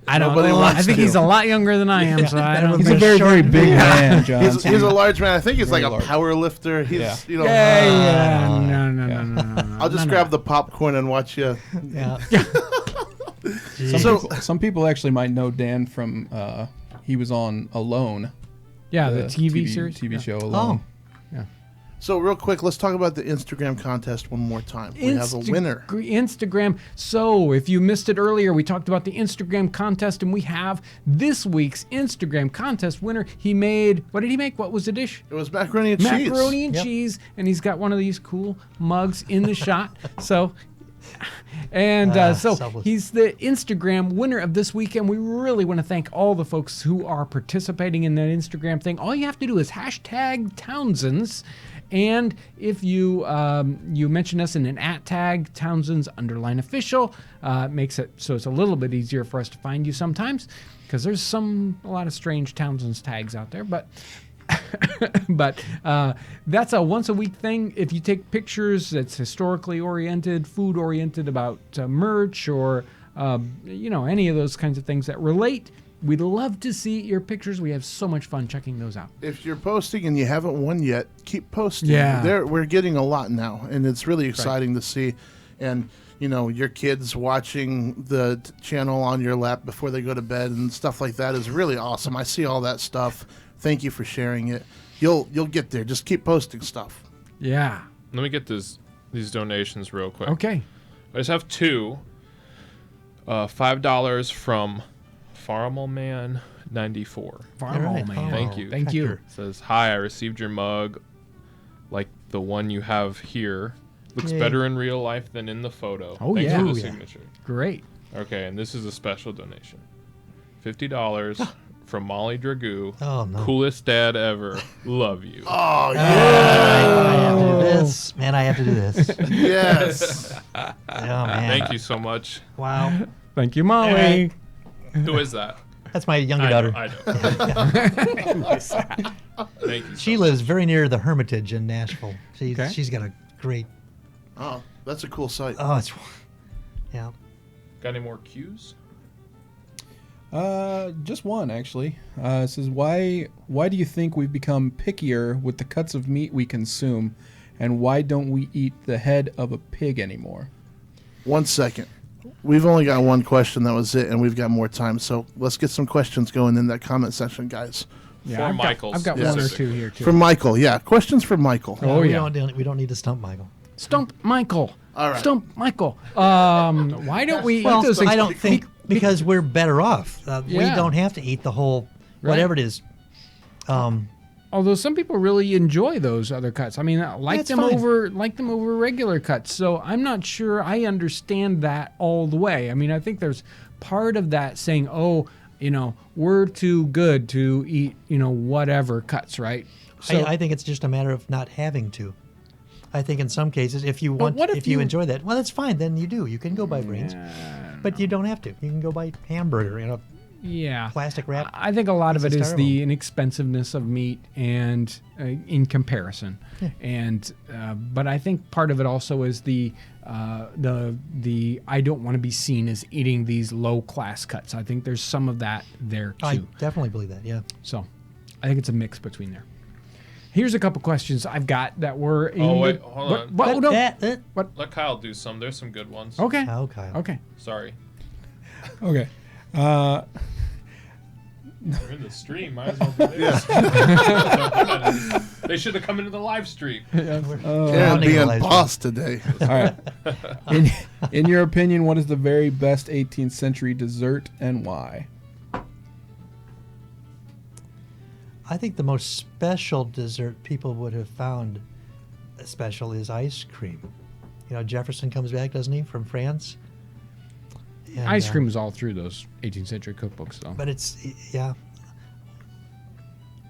I don't Nobody know. wants I think to. he's a lot younger than I am, so I don't He's a think. very, very big man, John. He's a large man. I think he's Very like a large. power lifter. He's No. I'll just grab the popcorn and watch you. Yeah. Some people actually might know Dan from he was on Alone. Yeah, the TV series. TV Yeah. show Alone. So real quick, let's talk about the Instagram contest one more time. We have a winner. Instagram. So if you missed it earlier, we talked about the Instagram contest, and we have this week's Instagram contest winner. He made, what did he make? What was the dish? It was macaroni and cheese. Macaroni and cheese, and he's got one of these cool mugs in the shot. So selfless. he's the Instagram winner of this week, and we really want to thank all the folks who are participating in that Instagram thing. All you have to do is hashtag Townsend's, and if you mention us in an @ Townsend's _official, makes it so it's a little bit easier for us to find you sometimes, because there's a lot of strange Townsend's tags out there, but that's a once a week thing. If you take pictures that's historically oriented, food oriented, about merch or any of those kinds of things that relate, we'd love to see your pictures. We have so much fun checking those out. If you're posting and you haven't won yet, keep posting. Yeah. We're getting a lot now, and it's really exciting to see. And your kids watching the channel on your lap before they go to bed and stuff like that is really awesome. I see all that stuff. Thank you for sharing it. You'll get there. Just keep posting stuff. Yeah. Let me get these donations real quick. Okay. I just have two. $5 from Farmal Man 94. Farmall right, man. Farmall. Thank you. Thank you. Tractor. Says, hi, I received your mug like the one you have here. Looks Yay. better in real life than in the photo. Oh, Thanks yeah. for Oh, the yeah. signature. Great. Okay, and this is a special donation. $50 from Molly Dragoo. Oh, no. Coolest dad ever. Love you. Oh, I have to do Oh. this. Man, I have to do this. yes. Oh, man. Thank you so much. Wow. Thank you, Molly. Who is that? That's my younger I daughter. know. Thank you. She lives very near the Hermitage in Nashville. Okay. She's got a great. Oh, that's a cool site. Oh, it's. Yeah. Got any more cues? Just one actually. It says, why do you think we've become pickier with the cuts of meat we consume, and why don't we eat the head of a pig anymore? 1 second. We've only got one question. That was it, and we've got more time. So let's get some questions going in that comment section, guys. Yeah, For I've Michael's got one or specific. two here too. For Michael, yeah. Questions for Michael. Oh, we yeah. Don't, we don't need to stump Michael. Stump Michael. All right. Stump Michael. Why don't we Well, eat those things? I don't think because we're better off. We Yeah. don't have to eat the whole Right. whatever it is. Although some people really enjoy those other cuts. I mean, I like That's them fine. over regular cuts. So I'm not sure I understand that all the way. I mean, I think there's part of that saying, "Oh, we're too good to eat, whatever cuts," right? So I think it's just a matter of not having to. I think in some cases, if you want, what if if you you- enjoy that, well, that's fine. Then you do. You can go buy brains, but you don't have to. You can go buy hamburger in a yeah, plastic wrap. I think a lot of it It's is the inexpensiveness of meat and in comparison, and but I think part of it also is the I don't want to be seen as eating these low class cuts. I think there's some of that there too. I definitely believe that. Yeah. So I think it's a mix between there. Here's a couple questions I've got that were. Oh, wait, hold on. What, no. Let Kyle do some. There's some good ones. Okay. Okay. Okay. Sorry. Okay. We're in the stream. Might as well be there. They should have come into the live stream. Yeah, I'll being legalize boss today. All right. In your opinion, what is the very best 18th century dessert and why? I think the most special dessert people would have found special is ice cream. Jefferson comes back, doesn't he, from France? And, Ice cream was all through those 18th century cookbooks, though. But it's, yeah.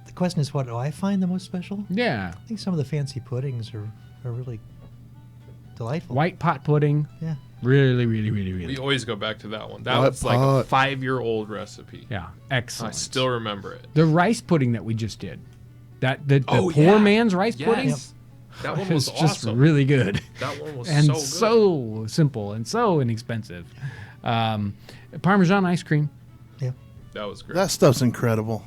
The question is, what do I find the most special? Yeah. I think some of the fancy puddings are really delightful. White pot pudding. Yeah. Really, really, really, really. We always go back to that one. That What was like a pot? 5-year-old recipe. Yeah. I Excellent. still remember it. The rice pudding that we just did. The Oh, poor yeah. man's rice Yes. pudding. That one was It's just awesome. really good. That one was And so good. so simple and so inexpensive. Parmesan ice cream. Yeah. That was great. That stuff's incredible.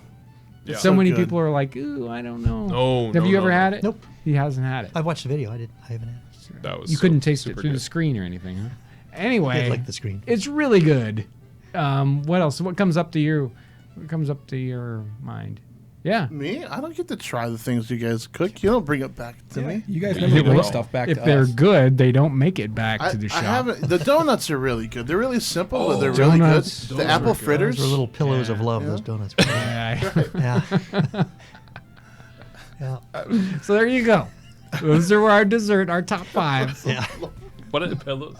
yeah. So many good. people are like, ooh, I don't know. No, Have no, you no, ever no. had it? Nope. He hasn't had it. I've watched the video. I haven't had it. That was You so couldn't taste it super through the good. screen or anything, huh? I Anyway, did like the screen. it's really good. What else? What comes up to you? What comes up to your mind? Yeah. Me? I don't get to try the things you guys cook. You don't bring it back to me. You guys Yeah, never you bring will. stuff back If to they're us. good, they don't make it back I, to the I shop. haven't. The donuts are really good. They're really simple, but they're donuts. really good. Those The apple are good. fritters. Those are little pillows of Yeah. love. Yeah. Those donuts. Yeah. Yeah. Yeah. So there you go. Those are our dessert, our top 5. Yeah. What are the pillows?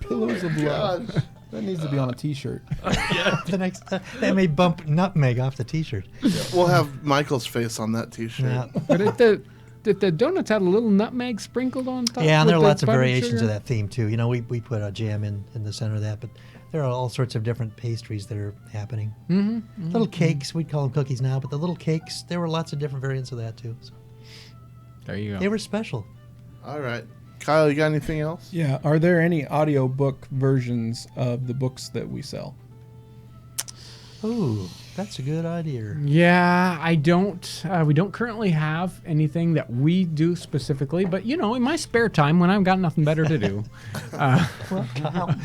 Pillows of love. Gosh. That needs to be on a T-shirt. The next that may bump nutmeg off the T-shirt. We'll have Michael's face on that T-shirt. Yeah. But if the donuts had a little nutmeg sprinkled on top. Yeah, and with there are the lots of powdered variations sugar. of that theme too. We put a jam in the center of that, but there are all sorts of different pastries that are happening. Mm-hmm. Little cakes, we'd call them cookies now, but the little cakes, there were lots of different variants of that too. So There you go. they were special. All right, Kyle, you got anything else? Yeah. Are there any audiobook versions of the books that we sell? Ooh, that's a good idea. Yeah, I don't. We don't currently have anything that we do specifically, but in my spare time when I've got nothing better to do, Well, Kyle,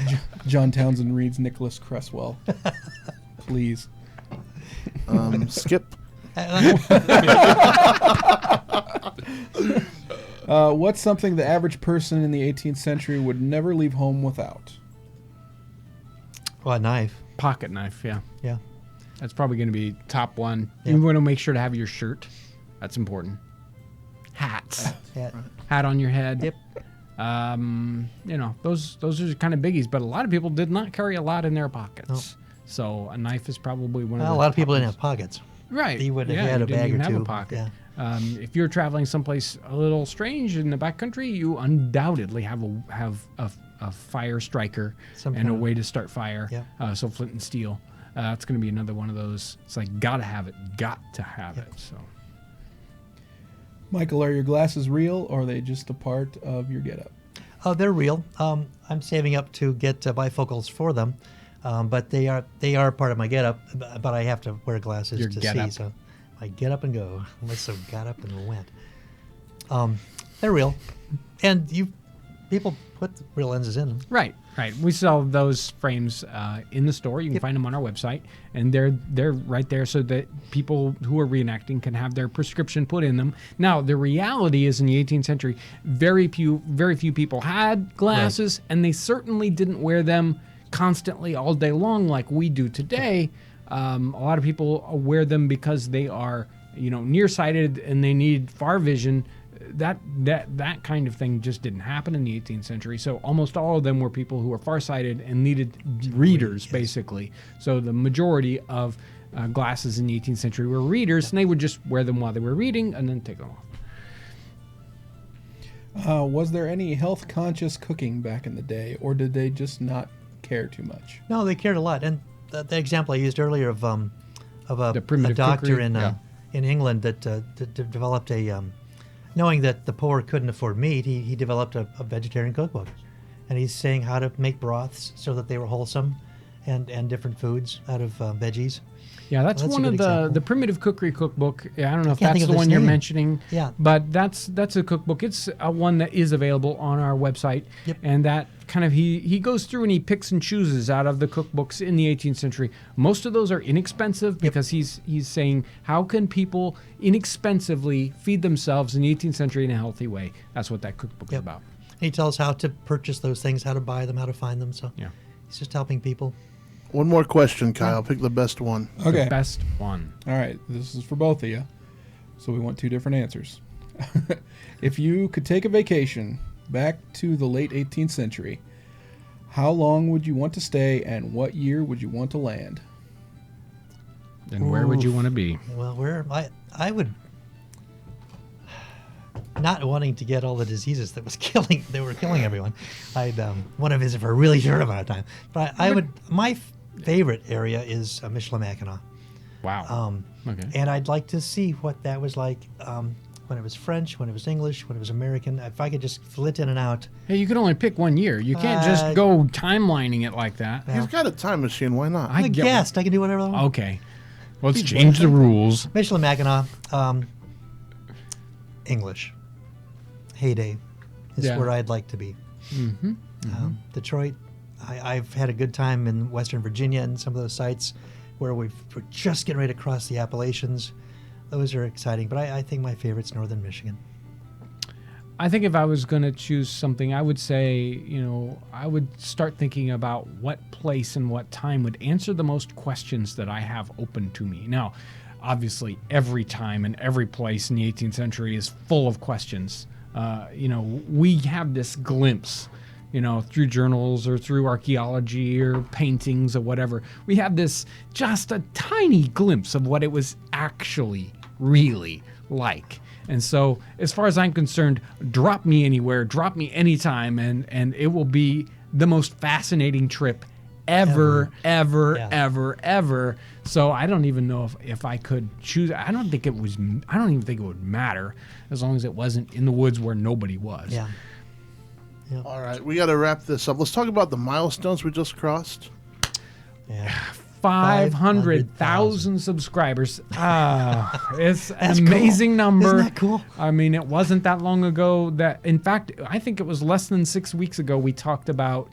John Townsend reads Nicolas Cresswell. Please. Skip. What's something the average person in the 18th century would never leave home without? well, a knife. pocket knife. Yeah. Yeah. That's probably going to be top one. Yep. You want to make sure to have your shirt. That's important. Hats. Hat on your head. Yep. You know, those are kind of biggies, but a lot of people did not carry a lot in their pockets. So a knife is probably one of the A lot of people top didn't ones. have pockets. Right. He would have yeah, had you a didn't bag even or have two. a pocket. Yeah. If you're traveling someplace a little strange in the backcountry, you undoubtedly have a fire striker Some and a kind of- way to start fire. Yep. So flint and steel. It's going to be another one of those. It's like gotta have it, got to have it. So Michael, are your glasses real or are they just a part of your getup? Oh, they're real. I'm saving up to get bifocals for them, but they are part of my getup. But I have to wear glasses Your to getup. see. So I get up and go. Unless so got up and went. They're real, and people put real lenses in them. right. We sell those frames in the store. You can find them on our website, and they're right there so that people who are reenacting can have their prescription put in them. Now, the reality is, in the 18th century, very few people had glasses, and they certainly didn't wear them constantly all day long like we do today. A lot of people wear them because they are, nearsighted and they need far vision. That kind of thing just didn't happen in the 18th century. So almost all of them were people who were farsighted and needed readers, basically. So the majority of glasses in the 18th century were readers, and they would just wear them while they were reading and then take them off. Was there any health-conscious cooking back in the day, or did they just not care too much? No, they cared a lot. And the example I used earlier of The a primitive doctor cookery, in England that developed knowing that the poor couldn't afford meat, he developed a vegetarian cookbook, and he's saying how to make broths so that they were wholesome, and different foods out of veggies. Yeah, that's Well, that's a one of good example. the primitive cookery cookbook. Yeah, I don't know if can't that's think the of one its you're name. mentioning. Yeah. But that's a cookbook. It's one that is available on our website. Yep. And that kind of he goes through and he picks and chooses out of the cookbooks in the 18th century. Most of those are inexpensive because he's saying how can people inexpensively feed themselves in the 18th century in a healthy way. That's what that cookbook is Yep. about. He tells how to purchase those things, how to buy them, how to find them. So Yeah. he's just helping people. One more question, Kyle. Pick the best one. Okay. The best one. All right, this is for both of you. So we want two different answers. If you could take a vacation back to the late 18th century, how long would you want to stay and what year would you want to land? And where would you want to be? Well, I would, not wanting to get all the diseases that were killing everyone. I'd want to visit for a really short amount of time. But I would. My favorite area is Michilimackinac. Wow. Okay. And I'd like to see what that was like when it was French, when it was English, when it was American. If I could just flit in and out. Hey, you can only pick 1 year. You can't just go timelining it like that. He's got a time machine. Why not? I'm a get- guest. I can do whatever I want. Okay. Let's change the rules. Michilimackinac, English. Heyday is Yeah. where I'd like to be. Detroit, I've had a good time in Western Virginia and some of those sites where we're just getting ready to cross the Appalachians. Those are exciting, but I think my favorite's Northern Michigan. I think if I was going to choose something, I would say, I would start thinking about what place and what time would answer the most questions that I have open to me. Now, obviously, every time and every place in the 18th century is full of questions. We have this glimpse, through journals or through archaeology or paintings or whatever. We have this just a tiny glimpse of what it was actually really like. And so, as far as I'm concerned, drop me anywhere, drop me anytime, and it will be the most fascinating trip ever. So I don't even know if I could choose. I don't even think it would matter as long as it wasn't in the woods where nobody was. Yeah. All right, we got to wrap this up. Let's talk about the milestones we just crossed. Yeah. 500,000 subscribers. It's an amazing number. Isn't that cool? I mean, it wasn't that long ago that, in fact, I think it was less than 6 weeks ago we talked about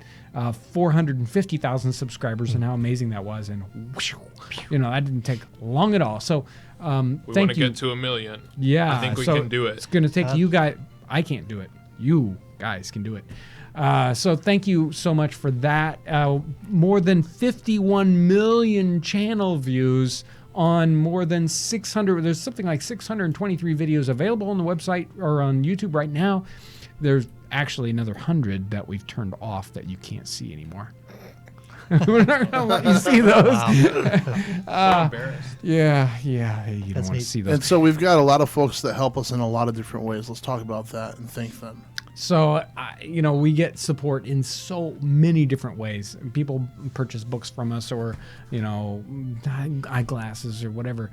450,000 subscribers and how amazing that was. And, that didn't take long at all. So, We want thank to you. get to 1 million. Yeah. I think we so can do it. It's going to take you guys. I can't do it. You guys can do it. So thank you so much for that. More than 51 million channel views on more than 600. There's something like 623 videos available on the website or on YouTube right now. There's actually another 100 that we've turned off that you can't see anymore. We're not gonna let you see those. So embarrassed. Yeah, you don't That's want to neat. see those. And so we've got a lot of folks that help us in a lot of different ways. Let's talk about that and thank them. So, we get support in so many different ways. People purchase books from us or, eyeglasses or whatever.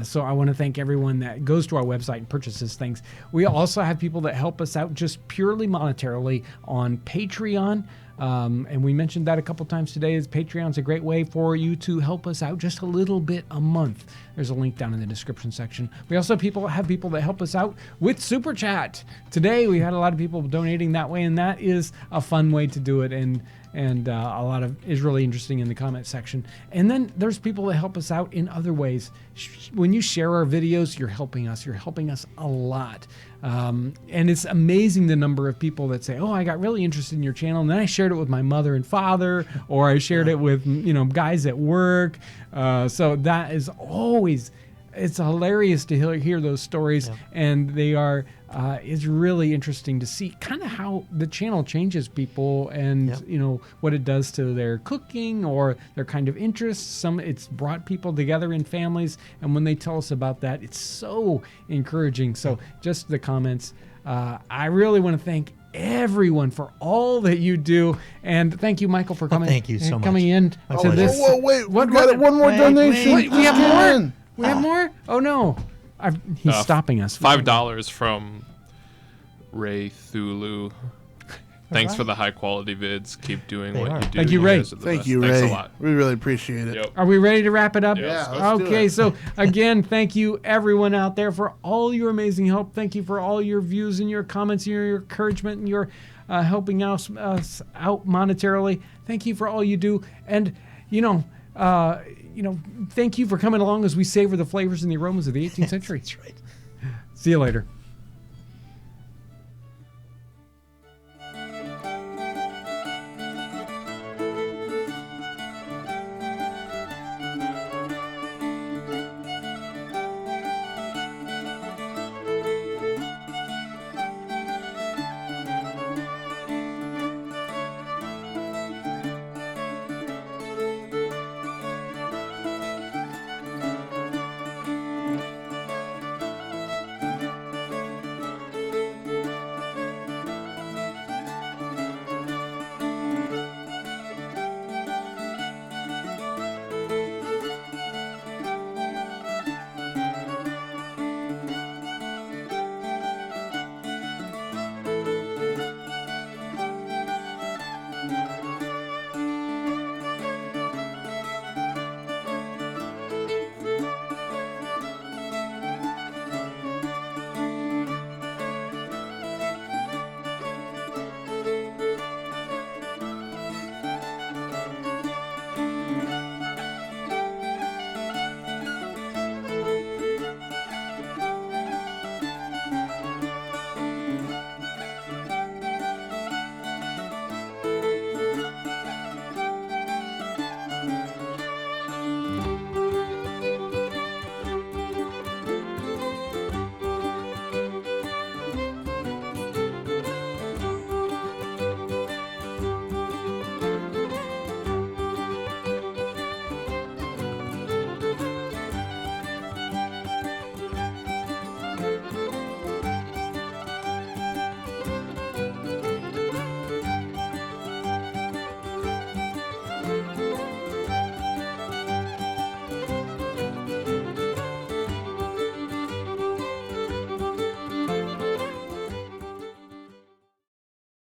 So I want to thank everyone that goes to our website and purchases things. We also have people that help us out just purely monetarily on Patreon. And we mentioned that a couple times today. Is Patreon's a great way for you to help us out just a little bit a month. There's a link down in the description section. We also have people that help us out with Super Chat. Today we had a lot of people donating that way, and that is a fun way to do it. And a lot of is really interesting in the comment section. And then there's people that help us out in other ways. When you share our videos, you're helping us. You're helping us a lot. And it's amazing the number of people that say, "Oh, I got really interested in your channel, and then I shared it with my mother and father, or I shared it with guys at work." So that is always. It's hilarious to hear those stories, and they are. It's really interesting to see kind of how the channel changes people, and what it does to their cooking or their kind of interests. It's brought people together in families, and when they tell us about that, it's so encouraging. So just the comments. I really want to thank everyone for all that you do, and thank you, Michael, for coming. Thank you so much. Coming in to this. Wait, What- we got one more wait, donation. wait. We have Come more? on. We have more? Oh no! He's stopping us. $5 from Ray Thulu. Thanks for the high quality vids. Keep doing They what are. you do. Thank you, Ray. guys are the Thank best. you, Thanks Ray. a lot. We really appreciate it. Yep. Are we ready to wrap it up? Yeah, let's do Okay, it. so again, thank you everyone out there for all your amazing help. Thank you for all your views and your comments, and your encouragement, and your helping us out monetarily. Thank you for all you do, and thank you for coming along as we savor the flavors and the aromas of the 18th century. That's right. See you later.